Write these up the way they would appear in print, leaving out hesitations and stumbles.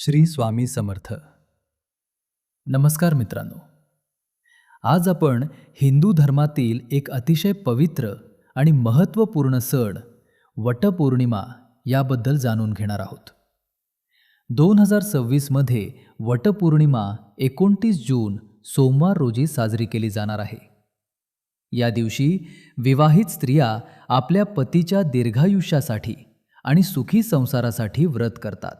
श्री स्वामी समर्थ. नमस्कार मित्रांनो. आज आपण हिंदू धर्मातील एक अतिशय पवित्र आणि महत्त्वपूर्ण सण वटपौर्णिमा याबद्दल जाणून घेणार आहोत. 2026 मध्ये वटपौर्णिमा 29 जून सोमवार रोजी साजरी केली जाणार आहे. या दिवशी विवाहित स्त्रिया आपल्या पतीच्या दीर्घायुष्यासाठी आणि सुखी संसारासाठी व्रत करतात.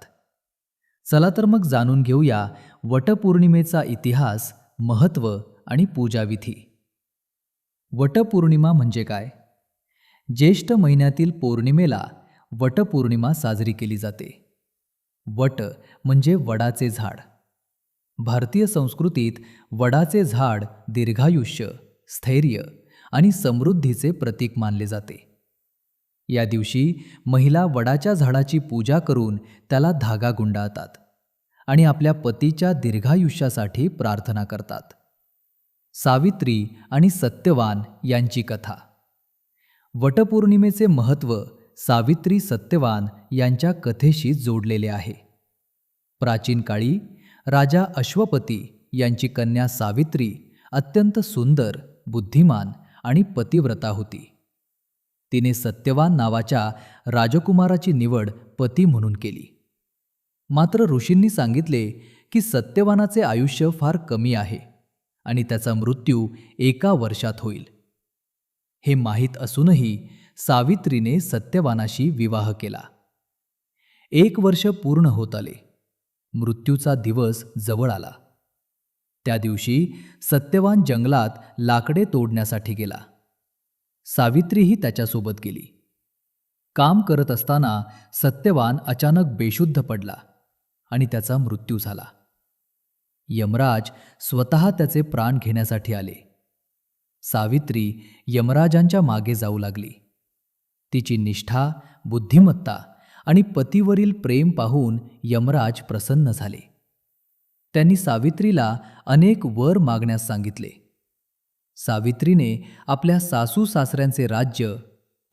चला तर मग जाणून घेऊया वटपौर्णिमेचा इतिहास, महत्त्व आणि पूजाविधी. वटपौर्णिमा म्हणजे काय? ज्येष्ठ महिन्यातील पौर्णिमेला वटपौर्णिमा साजरी केली जाते. वट म्हणजे वडाचे झाड. भारतीय संस्कृतीत वडाचे झाड दीर्घायुष्य, स्थैर्य आणि समृद्धीचे प्रतीक मानले जाते. या दिवशी महिला वडाच्या झाडाची पूजा करून त्याला धागा गुंडाळतात आणि आपल्या पतीच्या दीर्घायुष्यासाठी प्रार्थना करतात. सावित्री आणि सत्यवान यांची कथा. वटपौर्णिमेचे महत्त्व सावित्री सत्यवान यांच्या कथेशी जोडलेले आहे. प्राचीन काळी राजा अश्वपती यांची कन्या सावित्री अत्यंत सुंदर, बुद्धिमान आणि पतिव्रता होती. तिने सत्यवान नावाच्या राजकुमाराची निवड पती म्हणून केली. मात्र ऋषींनी सांगितले की सत्यवानाचे आयुष्य फार कमी आहे आणि त्याचा मृत्यू 1 वर्षात होईल. हे माहीत असूनही सावित्रीने सत्यवानाशी विवाह केला. 1 वर्ष पूर्ण होत आले. मृत्यूचा दिवस जवळ आला. त्या दिवशी सत्यवान जंगलात लाकडे तोडण्यासाठी गेला. सावित्रीही त्याच्यासोबत गेली. काम करत असताना सत्यवान अचानक बेशुद्ध पडला आणि त्याचा मृत्यू झाला. यमराज स्वतः त्याचे प्राण घेण्यासाठी आले. सावित्री यमराजांच्या मागे जाऊ लागली. तिची निष्ठा, बुद्धिमत्ता आणि पतीवरील प्रेम पाहून यमराज प्रसन्न झाले. त्यांनी सावित्रीला अनेक वर मागण्यास सांगितले. सावित्रीने आपल्या सासू सासऱ्यांचे राज्य,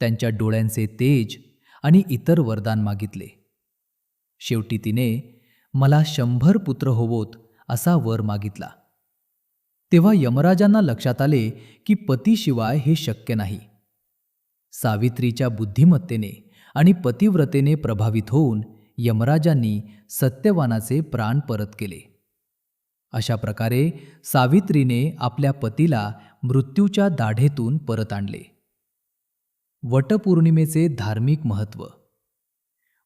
त्यांच्या डोळ्यांचे तेज आणि इतर वरदान मागितले. शेवटी तिने मला 100 पुत्र होवोत असा वर मागितला. तेव्हा यमराजांना लक्षात आले की पतीशिवाय हे शक्य नाही. सावित्रीच्या बुद्धिमत्तेने आणि पतिव्रतेने प्रभावित होऊन यमराजांनी सत्यवानाचे प्राण परत केले. अशा प्रकारे सावित्रीने आपल्या पतीला मृत्यूच्या दाढेतून परत आणले. वटपौर्णिमेचे धार्मिक महत्त्व.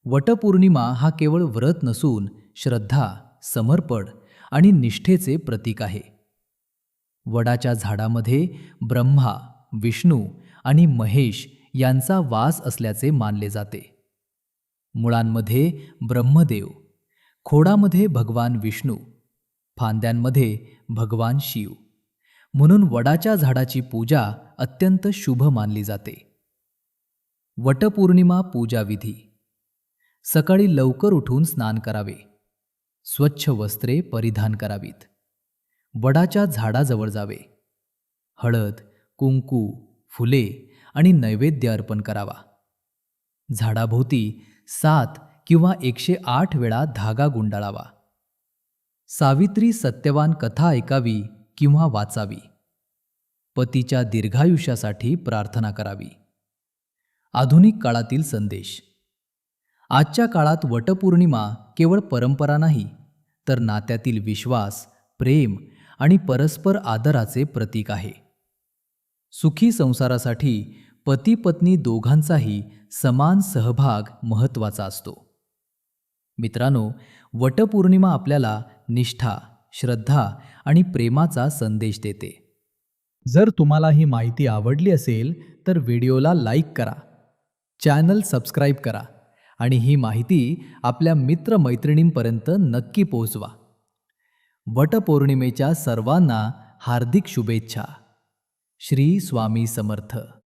वटपौर्णिमा हा केवळ व्रत नसून श्रद्धा, समर्पण आणि निष्ठेचे प्रतीक आहे. वडाच्या झाडामध्ये ब्रह्मा, विष्णू आणि महेश यांचा वास असल्याचे मानले जाते. मुळांमध्ये ब्रह्मदेव, खोडामध्ये भगवान विष्णू, फांद्यांमध्ये भगवान शिव. म्हणून वडाच्या झाडाची पूजा अत्यंत शुभ मानली जाते. वटपौर्णिमा पूजाविधी. सकाळी लवकर उठून स्नान करावे. स्वच्छ वस्त्रे परिधान करावीत. वडाच्या झाडाजवळ जावे. हळद, कुंकू, फुले आणि नैवेद्य अर्पण करावा. झाडाभोवती 7 किंवा 108 वेळा धागा गुंडाळावा. सावित्री सत्यवान कथा ऐकावी किंवा वाचावी. पतीच्या दीर्घायुष्यासाठी प्रार्थना करावी. आधुनिक काळातील संदेश. आजच्या काळात वटपौर्णिमा केवळ परंपरा नाही, तर नात्यातील विश्वास, प्रेम आणि परस्पर आदराचे प्रतीक आहे. सुखी संसारासाठी पती पत्नी दोघांचाही समान सहभाग महत्त्वाचा असतो. मित्रांनो, वटपौर्णिमा आपल्याला निष्ठा, श्रद्धा आणि प्रेमाचा संदेश देते. जर तुम्हाला ही माहिती आवडली असेल तर व्हिडिओला लाईक करा, चॅनल सबस्क्राईब करा आणि ही माहिती आपल्या मित्रमैत्रिणींपर्यंत नक्की पोहोचवा. वटपौर्णिमेच्या सर्वांना हार्दिक शुभेच्छा. श्री स्वामी समर्थ.